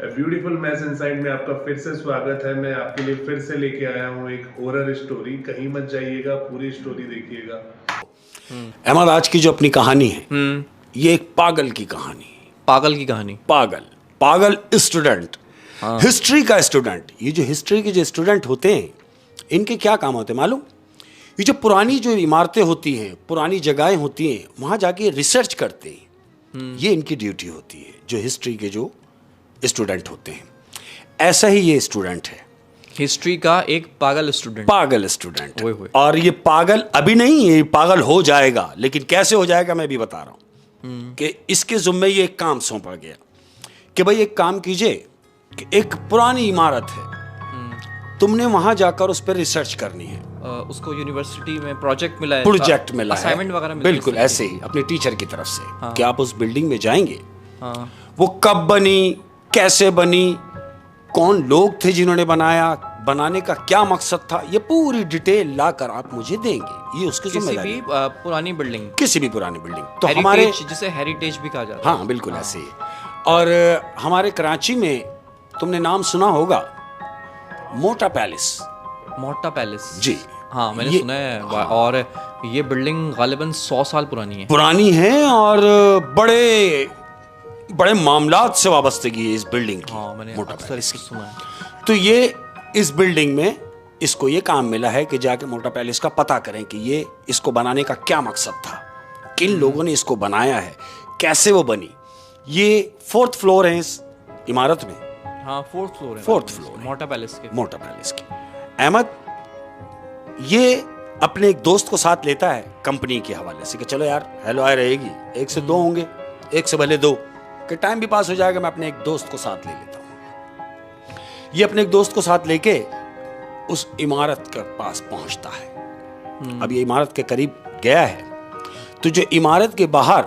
Beautiful mess inside में आपका फिर से स्वागत है। मैं आपके लिए फिर से लेके आया हूँ एक हॉरर स्टोरी। कहीं मत जाइएगा, पूरी स्टोरी देखिएगा। अहमद, आज की जो अपनी कहानी है ये एक पागल की कहानी है। पागल की कहानी। पागल स्टूडेंट, हिस्ट्री का स्टूडेंट। ये जो हिस्ट्री के जो स्टूडेंट होते हैं इनके क्या काम होते हैं मालूम? ये जो पुरानी जो इमारतें होती हैं, पुरानी जगहें होती हैं, वहाँ जाके रिसर्च करते हैं। ये इनकी ड्यूटी होती है, जो हिस्ट्री के जो स्टूडेंट होते हैं। ऐसा ही ये स्टूडेंट है, हिस्ट्री का एक पागल स्टूडेंट। और ये पागल अभी नहीं, ये पागल हो जाएगा। लेकिन कैसे हो जाएगा मैं भी बता रहा हूँ कि इसके जुम्मे ये एक काम सौंपा गया कि भाई एक काम कीजिए कि एक पुरानी इमारत है, तुमने वहां जाकर उस पर रिसर्च करनी है। उसको यूनिवर्सिटी में प्रोजेक्ट मिला है, असाइनमेंट वगैरह बिल्कुल ऐसे ही अपने टीचर की तरफ से कि आप उस बिल्डिंग में जाएंगे। वो कब बनी, कैसे बनी, कौन लोग थे जिन्होंने बनाने का क्या मकसद था, ये पूरी डिटेल लाकर आप मुझे देंगे। ये उसकी जिम्मेदारी है। पुरानी बिल्डिंग, किसी भी पुरानी बिल्डिंग तो हमारे जिसे हेरिटेज भी कहा जाता है। हाँ बिल्कुल ऐसे ही। और हमारे कराची में तुमने नाम सुना होगा मोटा पैलेस। जी हाँ, मैंने सुना है। और ये बिल्डिंग गालिबन 100 साल पुरानी है और बड़े मामलात से वाबस्तगी है इस बिल्डिंग की। हाँ, मैंने मोटा पैलेस की सुना है। तो ये इस बिल्डिंग में इसको ये काम मिला है कि जाके मोटा पैलेस का पता करें कि ये इसको बनाने का क्या मकसद था, किन लोगों ने इसको बनाया है, कैसे वो बनी। ये 4th फ्लोर है इस इमारत में। हाँ, 4th फ्लोर है मोटा पैलेस की। अहमद ये अपने एक दोस्त को साथ लेता है कंपनी के हवाले से कि चलो यार हेलो आए रहेगी, 1 से 2 होंगे, 1 से भले 2 कि टाइम भी पास हो जाएगा, मैं अपने एक दोस्त को साथ ले लेता हूं। ये अपने एक दोस्त को साथ लेके उस इमारत के पास पहुंचता है। अब ये इमारत के करीब गया है तो जो इमारत के बाहर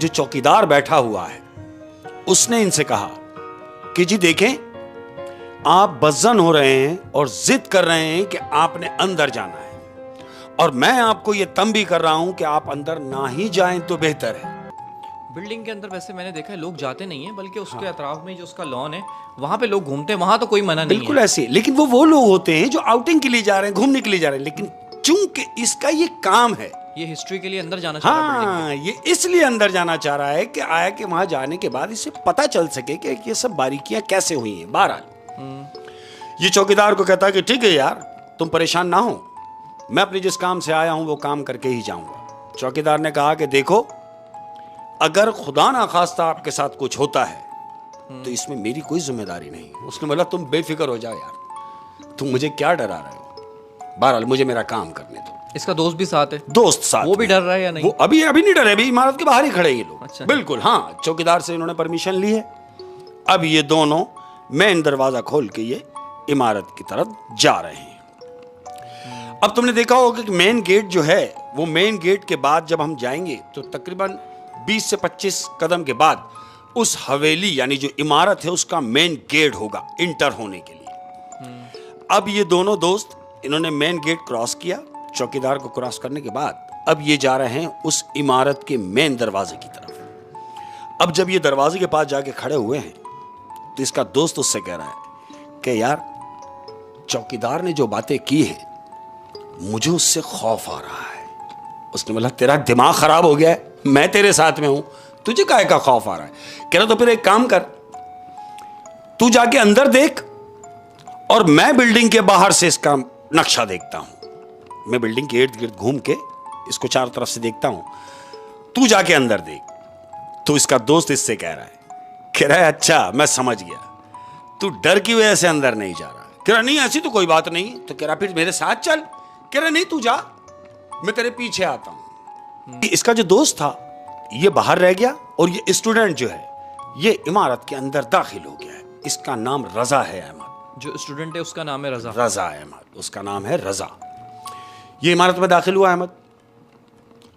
जो चौकीदार बैठा हुआ है उसने इनसे कहा कि जी देखें, आप बज़न हो रहे हैं और जिद कर रहे हैं कि आपने अंदर जाना है, और मैं आपको यह तंबी कर रहा हूं कि आप अंदर ना ही जाएं तो बेहतर है। बिल्डिंग के अंदर वैसे मैंने देखा है लोग जाते नहीं हैं, बल्कि उसके अतराफ में जो उसका लॉन है वहां पे लोग घूमते हैं। वहां तो कोई मना नहीं है, बिल्कुल ऐसे। लेकिन वो लोग होते हैं जो आउटिंग के लिए जा रहे हैं, घूमने के लिए जा रहे हैं। लेकिन चूंकि इसका ये काम है, ये हिस्ट्री के लिए अंदर जाना चाह रहा है। ये इसलिए अंदर जाना चाह रहा है कि आया कि वहां जाने के बाद इसे पता चल सके कि ये सब बारीकियां कैसे हुई हैं। बहरहाल ये चौकीदार को कहता है कि ठीक है यार, तुम परेशान ना हो, मैं अपने जिस काम से आया हूं वो काम करके ही जाऊंगा। चौकीदार ने कहा कि देखो, अगर खुदा ना खास्ता आपके साथ कुछ होता है तो इसमें मेरी कोई जिम्मेदारी नहीं। उसने बोला तुम बेफिक्र हो जाओ यार, तुम मुझे क्या डरा रहे हो, बहरहाल मुझे मेरा काम करने दो। इसका दोस्त भी साथ है। दोस्त साथ, वो भी डर रहा है या नहीं? वो अभी नहीं डरे, अभी इमारत के बाहर ही खड़े ये लोग। अच्छा। बिल्कुल हाँ, चौकीदार से इन्होंने परमिशन ली है। अब ये दोनों मेन दरवाजा खोल के ये इमारत की तरफ जा रहे हैं। अब तुमने देखा होगा कि मेन गेट जो है, वो मेन गेट के बाद जब हम जाएंगे तो तकरीबन 20 से 25 कदम के बाद उस हवेली यानी जो इमारत है उसका मेन गेट होगा इंटर होने के लिए। अब ये दोनों दोस्त इन्होंने मेन गेट क्रॉस किया। चौकीदार को क्रॉस करने के बाद अब ये जा रहे हैं उस इमारत के मेन दरवाजे की तरफ। अब जब ये दरवाजे के पास जाके खड़े हुए हैं तो इसका दोस्त उससे कह रहा है कि यार, चौकीदार ने जो बातें की हैं मुझे उससे खौफ आ रहा है। उसने बोला तेरा दिमाग खराब हो गया है, मैं तेरे साथ में हूं, तुझे काहे का खौफ आ रहा है? कह रहा तो फिर एक काम कर, तू जाके अंदर देख और मैं बिल्डिंग के बाहर से इसका नक्शा देखता हूं। मैं बिल्डिंग के इर्द गिर्द घूम के इसको चारों तरफ से देखता हूं, तू जाके अंदर देख। तो इसका दोस्त इससे कह रहा है अच्छा मैं समझ गया, तू डर की वजह से अंदर नहीं जा रहा। कह रहा नहीं ऐसी तो कोई बात नहीं। तो कह रहा फिर मेरे साथ चल। कह रहा नहीं तू जा, मैं तेरे पीछे आता हूं। इसका जो दोस्त था ये बाहर रह गया और ये स्टूडेंट जो है ये इमारत के अंदर दाखिल हो गया है। इसका नाम रजा है अहमद। जो स्टूडेंट है उसका नाम है रजा अहमद, उसका नाम है रजा। ये इमारत में दाखिल हुआ अहमद।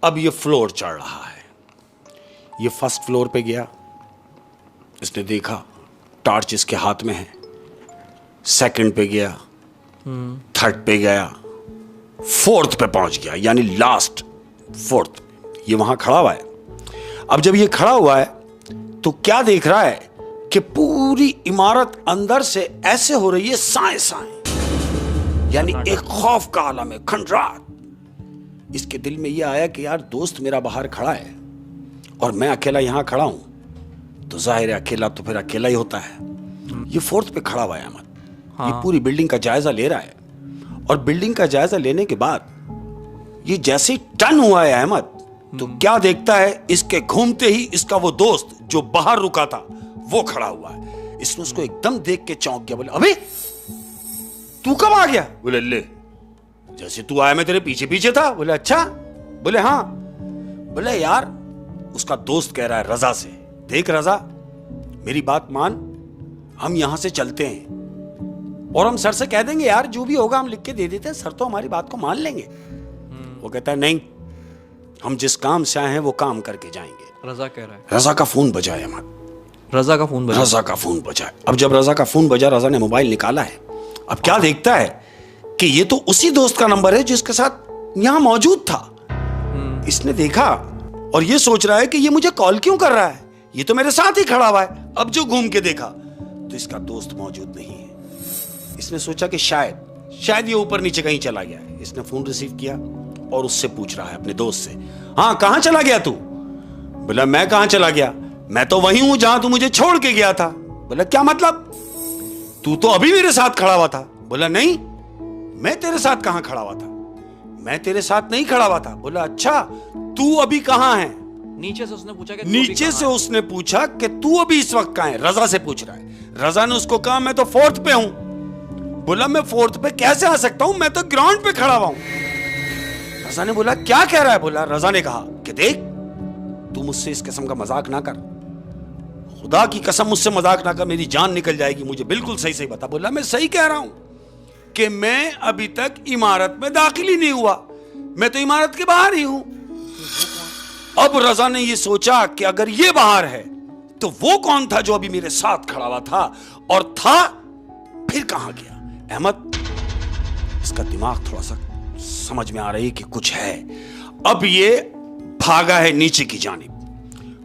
अब ये फ्लोर चढ़ रहा है। ये फर्स्ट फ्लोर पे गया, इसने देखा टॉर्च इसके हाथ में है। सेकंड पे गया, थर्ड पे गया, 4th पे पहुंच गया, यानी लास्ट 4th। ये वहां खड़ा हुआ है। अब जब ये खड़ा हुआ है तो क्या देख रहा है कि पूरी इमारत अंदर से ऐसे हो रही है साए साए, यानी एक खौफ का आलम है, खंडरात। इसके दिल में यह आया कि यार दोस्त मेरा बाहर खड़ा है और मैं अकेला यहां खड़ा हूं, तो जाहिर है अकेला तो फिर अकेला ही होता है। ये फोर्थ पे खड़ा हुआ है अहमद, ये पूरी बिल्डिंग का जायजा ले रहा है, और बिल्डिंग का जायजा लेने के बाद ये जैसे ही टर्न हुआ है अहमद, तो क्या देखता है, इसके घूमते ही इसका वो दोस्त जो बाहर रुका था वो खड़ा हुआ है। इसने उसको एकदम देख के चौंक गया, बोले अबे तू कब आ गया? बोले ले, जैसे तू आया मैं तेरे पीछे पीछे था। बोले अच्छा? बोले हाँ। बोले यार, उसका दोस्त कह रहा है रजा से, देख रजा मेरी बात मान, हम यहां से चलते हैं और हम सर से कह देंगे यार जो भी होगा हम लिख के दे देते हैं, सर तो हमारी बात को मान लेंगे। वो कहता है नहीं, हम जिस काम से आए हैं वो काम करके जाएंगे। रजा कह रहा है। रजा का फोन बजा है अहमद, रजा का फोन बजा। रजा का फोन बजा है। अब जब रजा का फोन बजा, रजा ने मोबाइल निकाला है। अब क्या देखता है कि ये तो उसी दोस्त का नंबर है जिसके साथ यहां मौजूद था। इसने देखा और ये सोच रहा है कि ये मुझे कॉल क्यों कर रहा है, ये तो मेरे साथ ही खड़ा हुआ है। अब जो घूम के देखा तो इसका दोस्त मौजूद नहीं है। इसने सोचा कि शायद ये ऊपर नीचे कहीं चला गया है। इसने फोन रिसीव किया और उससे पूछ रहा है अपने दोस्त से, हाँ कहां चला गया तू? बोला मैं कहां चला गया, मैं तो वहीं हूं जहां तू मुझे छोड़ के गया था। बोला क्या मतलब, तू तो अभी मेरे साथ खड़ा हुआ था। बोला नहीं, मैं तेरे साथ कहां खड़ा हुआ था, मैं तेरे साथ नहीं खड़ा हुआ था। बोला अच्छा, तू अभी कहां है? नीचे से उसने पूछा कि नीचे से उसने पूछा कि तू अभी इस वक्त कहां है? रजा से पूछ रहा है। रजा ने उसको कहा मैं तो फोर्थ पे हूं। बोला मैं फोर्थ पे कैसे आ सकता हूं, मैं तो ग्राउंड पे खड़ा हुआ हूं। रजा ने बोला क्या कह रहा है? बोला, रजा ने कहा कि देख तू मुझसे इस किस्म का मजाक ना कर, खुदा की कसम मुझसे मजाक ना कर, मेरी जान निकल जाएगी, मुझे बिल्कुल सही सही बता। बोला मैं सही कह रहा हूं कि मैं अभी तक इमारत में दाखिल ही नहीं हुआ, मैं तो इमारत के बाहर ही हूं। अब रजा ने यह सोचा कि अगर ये बाहर है तो वो कौन था जो अभी मेरे साथ खड़ा हुआ था, और था फिर कहां गया? अहमद, इसका दिमाग थोड़ा सा समझ में आ रही है कि कुछ है। अब ये भागा है नीचे की जानिब,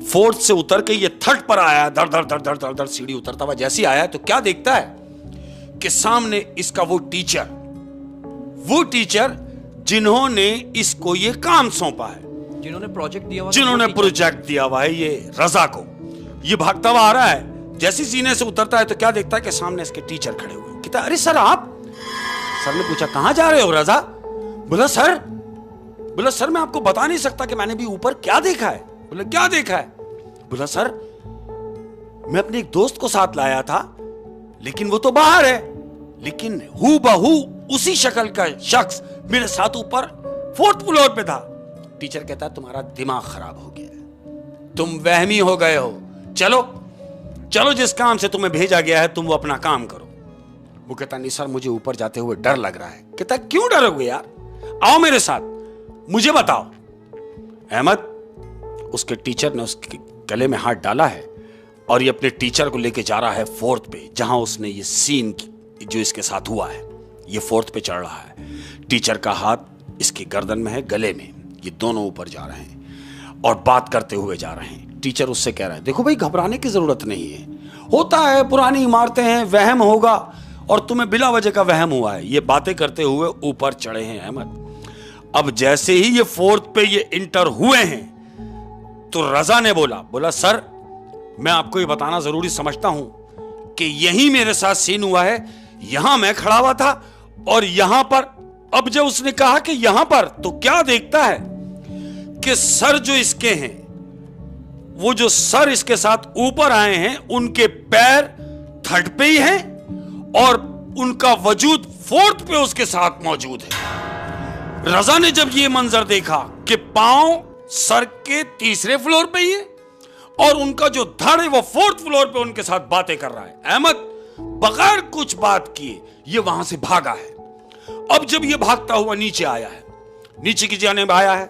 फोर्थ से उतर के ये थर्ड पर आया, धड़ धड़ धड़ धड़ धड़ धड़ सीढ़ी उतरता हुआ जैसे ही आया तो क्या देखता है कि सामने इसका वो टीचर जिन्होंने इसको ये काम सौंपा है, जिन्होंने प्रोजेक्ट दिया हुआ, जिन्होंने प्रोजेक्ट दिया हुआ है ये रजा को। ये भागता हुआ आ रहा है, जैसे सीने से उतरता है तो क्या देखता है कि सामने इसके टीचर खड़े हुए। कहता अरे सर आप? सर ने पूछा कहां जा रहे हो रजा? बोला सर मैं आपको बता नहीं सकता कि मैंने भी ऊपर क्या देखा है। बोला क्या देखा है? बोला सर मैं अपने एक दोस्त को साथ लाया था, लेकिन वो तो बाहर है, लेकिन हूबहू उसी शक्ल का शख्स मेरे साथ ऊपर फोर्थ फ्लोर पे था। टीचर कहता है तुम्हारा दिमाग खराब हो गया है, तुम वहमी हो गए हो, चलो जिस काम से तुम्हें भेजा गया है तुम वो अपना काम करो। वो कहता नहीं सर मुझे ऊपर जाते हुए डर लग रहा है। कहता क्यों डरोगे यार, आओ मेरे साथ, मुझे बताओ। अहमद, उसके टीचर ने उसके गले में हाथ डाला है और ये अपने टीचर को लेके जा रहा है फोर्थ पे, जहां उसने ये सीन जो इसके साथ हुआ है, ये फोर्थ पे चढ़ रहा है। टीचर का हाथ इसकी गर्दन में है, गले में, ये दोनों ऊपर जा रहे हैं और बात करते हुए जा रहे हैं। टीचर उससे कह रहा है देखो भाई घबराने की जरूरत नहीं है, होता है, पुरानी इमारतें हैं, वहम होगा और तुम्हें बिला वजह का वहम हुआ है। ये बातें करते हुए ऊपर चढ़े हैं अहमद। अब जैसे ही ये फोर्थ पे ये इंटर हुए हैं तो रजा ने बोला सर मैं आपको ये बताना जरूरी समझता हूं कि यही मेरे साथ सीन हुआ है, यहां मैं खड़ा हुआ था और यहां पर। अब जब उसने कहा कि यहां पर, तो क्या देखता है कि सर जो इसके हैं, वो जो सर इसके साथ ऊपर आए हैं, उनके पैर थर्ड पे ही हैं और उनका वजूद फोर्थ पे उसके साथ मौजूद है। रजा ने जब ये मंजर देखा कि पांव सर के तीसरे फ्लोर पे ही है और उनका जो धड़ है वो फोर्थ फ्लोर पे उनके साथ बातें कर रहा है। अहमद बगैर कुछ बात किए ये वहां से भागा है। अब जब ये भागता हुआ नीचे आया है, नीचे की जानिब आया है,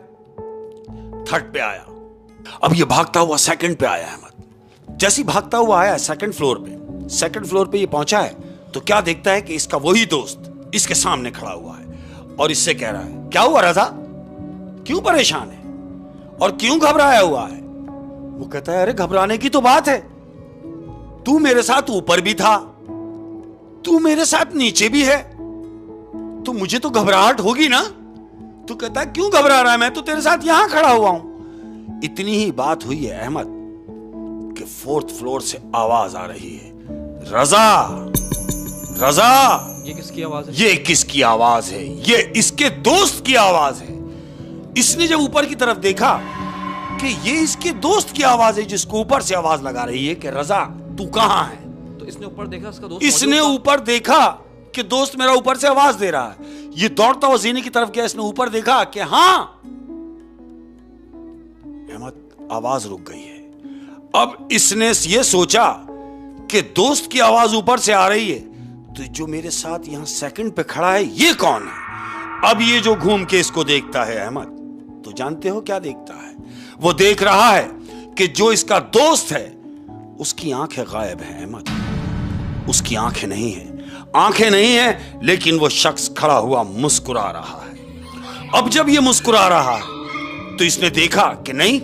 थर्ड पे आया, अब ये भागता हुआ सेकंड पे आया अहमद। जैसे भागता हुआ आया सेकंड फ्लोर पे ये पहुंचा है तो क्या देखता है कि इसका वही दोस्त इसके सामने खड़ा हुआ है और इससे कह रहा है क्या हुआ रजा, क्यों परेशान है और क्यों घबराया हुआ है? वो कहता है अरे घबराने की तो बात है, तू मेरे साथ ऊपर भी था, तू मेरे साथ नीचे भी है, तो मुझे तो घबराहट होगी ना। तू कहता है क्यों घबरा रहा है, मैं तो तेरे साथ यहां खड़ा हुआ हूं। इतनी ही बात हुई है अहमद कि 4th फ्लोर से आवाज आ रही है, रजा, रजा। ये किसकी आवाज है? ये किसकी आवाज है? ये इसके दोस्त की आवाज है। इसने जब ऊपर की तरफ देखा कि ये इसके दोस्त की आवाज है, जिसको ऊपर से आवाज लगा रही है कि रजा तू कहां है। तो इसने ऊपर देखा, इसका दोस्त इसने ऊपर देखा कि दोस्त मेरा ऊपर से आवाज दे रहा है। ये दौड़ता हुआ जीने की तरफ गया, इसने ऊपर देखा कि हां, अहमद आवाज रुक गई है। अब इसने ये सोचा कि दोस्त की आवाज ऊपर से आ रही है, तो जो मेरे साथ यहां सेकंड पे खड़ा है ये कौन है। अब ये जो घूम के इसको देखता है अहमद, तो जानते हो क्या देखता है? वो देख रहा है कि जो इसका दोस्त है उसकी आंखें गायब हैं अहमद, उसकी आंखें नहीं है, आंखें नहीं है, लेकिन वो शख्स खड़ा हुआ मुस्कुरा रहा है। अब जब ये मुस्कुरा रहा है तो इसने देखा कि नहीं,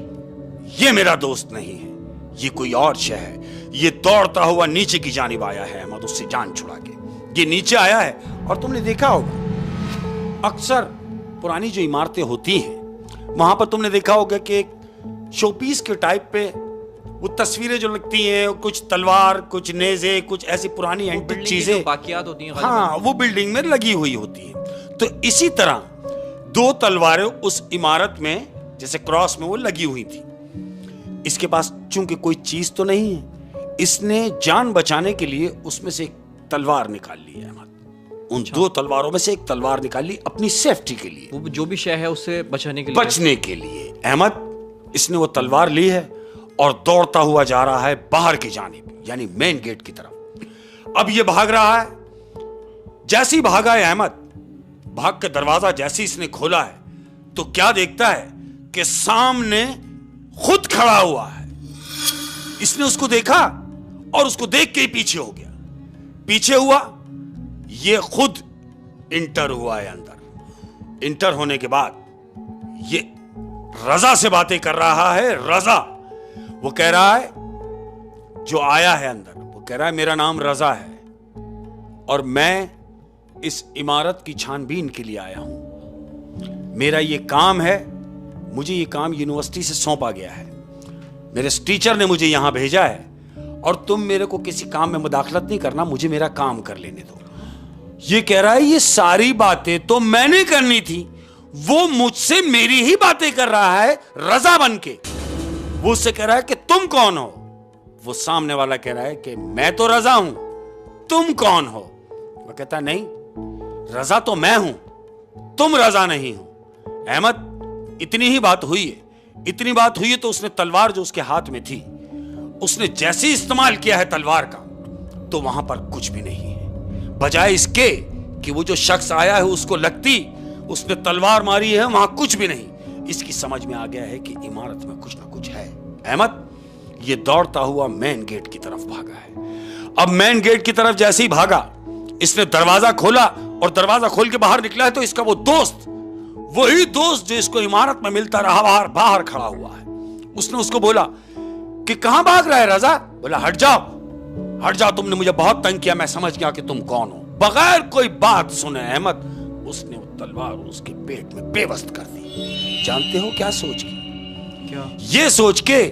ये मेरा दोस्त नहीं है, ये कोई और शय है। ये दौड़ता हुआ नीचे की जानिब आया है अहमद, उससे जान छुड़ा के ये नीचे आया है। और तुमने देखा होगा अक्सर पुरानी जो इमारतें होती हैं वहां पर तुमने देखा होगा कि एक शोपीस के टाइप पे वो तस्वीरें जो लगती हैं, कुछ तलवार, कुछ नेज़े, कुछ ऐसी पुरानी एंटीक चीजें बाकियात होती हैं, हाँ, वो बिल्डिंग में लगी हुई होती है। तो इसी तरह 2 तलवारें उस इमारत में जैसे क्रॉस में वो लगी हुई थी। इसके पास चूंकि कोई चीज तो नहीं है, इसने जान बचाने के लिए उसमें से एक तलवार निकाल ली है अहमद। उन 2 तलवारों में से एक तलवार निकाल ली अपनी सेफ्टी के लिए, वो जो भी शय है उससे बचने के लिए, बचने के लिए। अहमद इसने वो तलवार ली है और दौड़ता हुआ जा रहा है बाहर की जानिब, यानी मेन गेट की तरफ। अब ये भाग रहा है। जैसे ही भागा है अहमद, भाग के दरवाजा जैसे ही इसने खोला है तो क्या देखता है कि सामने खुद खड़ा हुआ है। इसने उसको देखा और उसको देख के ही पीछे हो गया। पीछे हुआ, ये खुद इंटर हुआ है अंदर। इंटर होने के बाद ये रजा से बातें कर रहा है। रजा, वो कह रहा है, जो आया है अंदर, वो कह रहा है मेरा नाम रजा है और मैं इस इमारत की छानबीन के लिए आया हूं। मेरा ये काम है, मुझे ये काम यूनिवर्सिटी से सौंपा गया है, मेरे टीचर ने मुझे यहां भेजा है और तुम मेरे को किसी काम में मुदाखलत नहीं करना, मुझे मेरा काम कर लेने दो। ये कह रहा है ये सारी बातें तो मैंने करनी थी, वो मुझसे मेरी ही बातें कर रहा है रजा बन के। वो उससे कह रहा है कि तुम कौन हो। वो सामने वाला कह रहा है कि मैं तो रजा हूं, तुम कौन हो। वो कहता नहीं, रजा तो मैं हूं, तुम रजा नहीं हो। अहमद इतनी ही बात हुई है। इतनी बात हुई है तो उसने तलवार जो उसके हाथ में थी, उसने जैसे ही इस्तेमाल किया है तलवार का, तो वहां पर कुछ भी नहीं है। बजाय इसके कि वो जो शख्स आया है उसको लगती, उसने तलवार मारी है, वहां कुछ भी नहीं। इसकी समझ में आ गया है कि इमारत में कुछ ना कुछ है। अहमद ये दौड़ता हुआ मेन गेट की तरफ भागा है। अब मेन गेट की तरफ जैसे ही भागा, इसने दरवाजा खोला और दरवाजा खोल के बाहर निकला है तो इसका वो दोस्त, वही दोस्त जो इसको इमारत में मिलता रहा, बाहर खड़ा हुआ है। उसने उसको बोला कि कहां भाग रहा है रजा। बोला हट जाओ, हट जाओ, तुमने मुझे बहुत तंग किया, मैं समझ गया कि तुम कौन हो। बगैर कोई बात सुने अहमद उसने वो तलवार उसके पेट में बेवस्त कर दी। जानते हो क्या सोच के? क्या? ये सोच के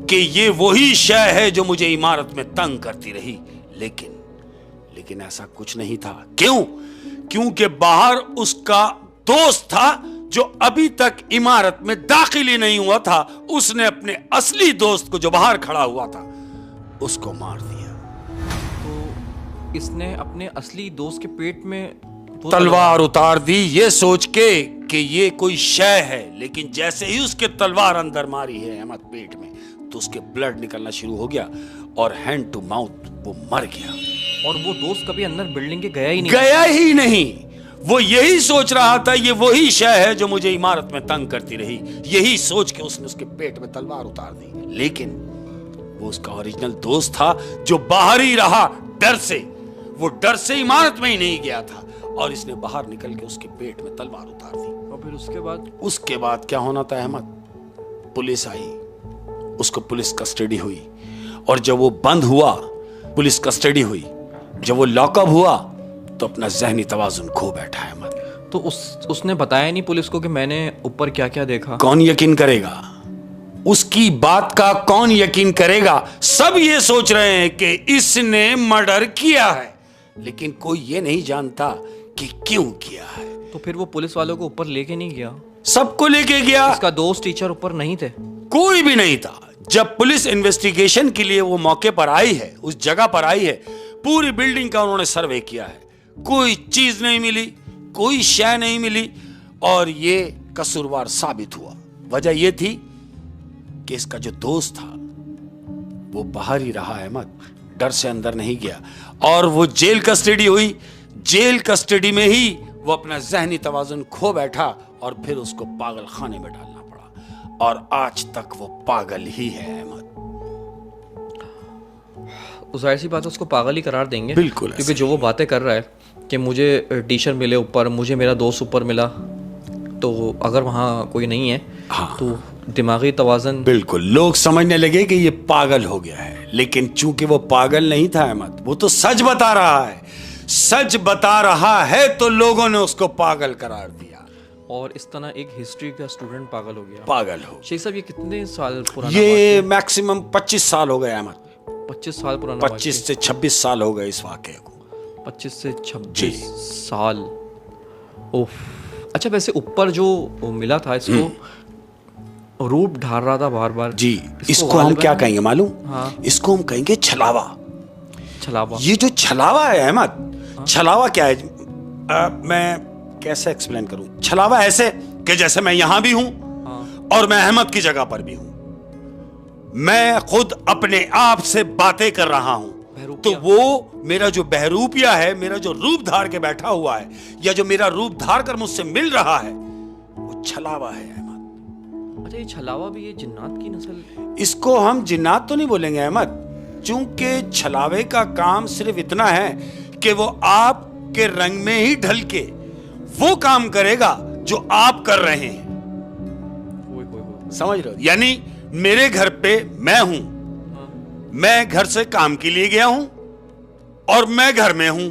कि ये वही शय है जो मुझे इमारत में तंग करती रही, लेकिन ऐसा कुछ नहीं था। क्यों? क्योंकि बाहर उसका दोस्त था जो अभी तक इमारत में दाखिल ही नहीं हुआ था। उसने अपने असली दोस्त को जो बाहर खड़ा हुआ था उसको मार दिया। तो इसने अपने असली दोस्त के पेट में तलवार उतार दी, ये सोच के कि ये कोई शय है। लेकिन जैसे ही उसके तलवार अंदर मारी है अहमद पेट में, तो उसके ब्लड निकलना शुरू हो गया और हैंड टू माउथ वो मर गया। और वो दोस्त कभी अंदर बिल्डिंग के गया ही नहीं। वो यही सोच रहा था ये वही शय है जो मुझे इमारत में तंग करती रही। यही सोच के उसने उसके पेट में तलवार उतार दी। लेकिन वो उसका ओरिजिनल दोस्त था जो बाहर ही रहा डर से। वो डर से इमारत में ही नहीं गया था और इसने बाहर निकल के उसके पेट में तलवार उतार दी। और फिर उसके बाद क्या होना था अहमद? पुलिस आई, उसको पुलिस कस्टडी हुई और जब वो बंद हुआ पुलिस कस्टडी हुई, जब वो लॉकअप हुआ तो अपना जहनी तवाजुन खो बैठा है अहमद। तो उसने बताया नहीं पुलिस को कि मैंने ऊपर क्या क्या देखा? कौन यकीन करेगा उसकी बात का? कौन यकीन करेगा? सब ये सोच रहे हैं कि इसने मर्डर किया है, लेकिन कोई ये नहीं जानता कि क्यों किया है। तो फिर वो पुलिस वालों को ऊपर लेके नहीं गया? सबको लेके गया। इसका दोस्त टीचर ऊपर नहीं थे? कोई भी नहीं था। जब पुलिस इन्वेस्टिगेशन के लिए वो मौके पर आई है, उस जगह पर आई है, पूरी बिल्डिंग का उन्होंने सर्वे किया है, कोई चीज नहीं मिली, कोई शय नहीं मिली, और ये कसूरवार साबित हुआ। वजह यह थी कि इसका जो दोस्त था वो बाहर ही रहा अहमद, डर से अंदर नहीं गया, और वो जेल कस्टडी हुई। जेल कस्टडी में ही वो अपना जहनी तवाजुन खो बैठा और फिर उसको पागल खाने में डालना पड़ा, और आज तक वो पागल ही है अहमद। जाहिर सी बात है उसको पागल ही करार देंगे, बिल्कुल, क्योंकि जो वो बातें कर रहा है कि मुझे टीचर मिले ऊपर, मुझे मेरा दोस्त ऊपर मिला, तो अगर वहाँ कोई नहीं है हाँ, तो दिमागी तवाज़न बिल्कुल लोग समझने लगे कि ये पागल हो गया है। लेकिन चूंकि वो पागल नहीं था अहमद, वो तो सच बता रहा है, सच बता रहा है, तो लोगों ने उसको पागल करार दिया, और इस तरह एक हिस्ट्री का स्टूडेंट पागल हो गया। पागल हो। शेख साहब ये कितने साल पुराना? ये मैक्सिमम 25 साल हो गए अहमद। 25 साल पुराना? 25 से 26 साल हो गए इस वाकये को। 25 से 26 साल। ओह, अच्छा वैसे ऊपर जो मिला था इसको रूप ढाल रहा था बार बार जी। इसको हम क्या कहेंगे मालूम? हाँ। इसको हम कहेंगे छलावा। छलावा। ये जो छलावा है अहमद, छलावा क्या है? मैं कैसे एक्सप्लेन करूं? छलावा ऐसे कि जैसे मैं यहां भी हूं और मैं अहमद की जगह पर भी हूं, मैं खुद अपने आप से बातें कर रहा हूं, तो वो मेरा जो बहरूपिया है, मेरा जो रूप धार के बैठा हुआ है, या जो मेरा रूप धार कर मुझसे मिल रहा है, वो छलावा है अहमद। अच्छा, ये छलावा भी ये जिन्नात की नस्ल? इसको हम जिन्नात तो नहीं बोलेंगे अहमद, चूंकि छलावे का काम सिर्फ इतना है कि वो आपके रंग में ही ढल के वो काम करेगा जो आप कर रहे हैं। समझ रहे हो? यानी मेरे घर पे मैं हूं, मैं घर से काम के लिए गया हूं और मैं घर में हूं।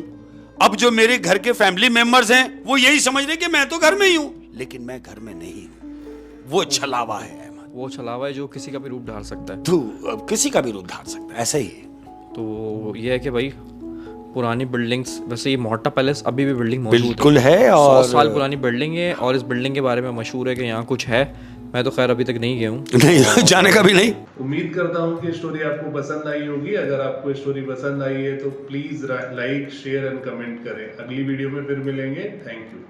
अब जो मेरे घर के फैमिली मेंबर्स हैं वो यही समझ रहे कि मैं तो घर में ही हूं, लेकिन मैं घर में नहीं हूं। वो छलावा है अहमद। वो छलावा है जो किसी का भी रूप ढाल सकता है। तो किसी का भी रूप धार सकता है, ऐसा ही है। तो ये है कि भाई पुरानी बिल्डिंग्स, वैसे ये मोहट्टा पैलेस अभी भी बिल्डिंग मौजूद बिल्कुल है, और 100 साल पुरानी बिल्डिंग है, और इस बिल्डिंग के बारे में मशहूर है कि यहाँ कुछ है। मैं तो खैर अभी तक नहीं गया हूँ, नहीं जाने का भी नहीं। उम्मीद करता हूँ कि स्टोरी आपको पसंद आई होगी। अगर आपको स्टोरी पसंद आई है तो please like, share and comment करें। अगली वीडियो में फिर मिलेंगे। Thank you.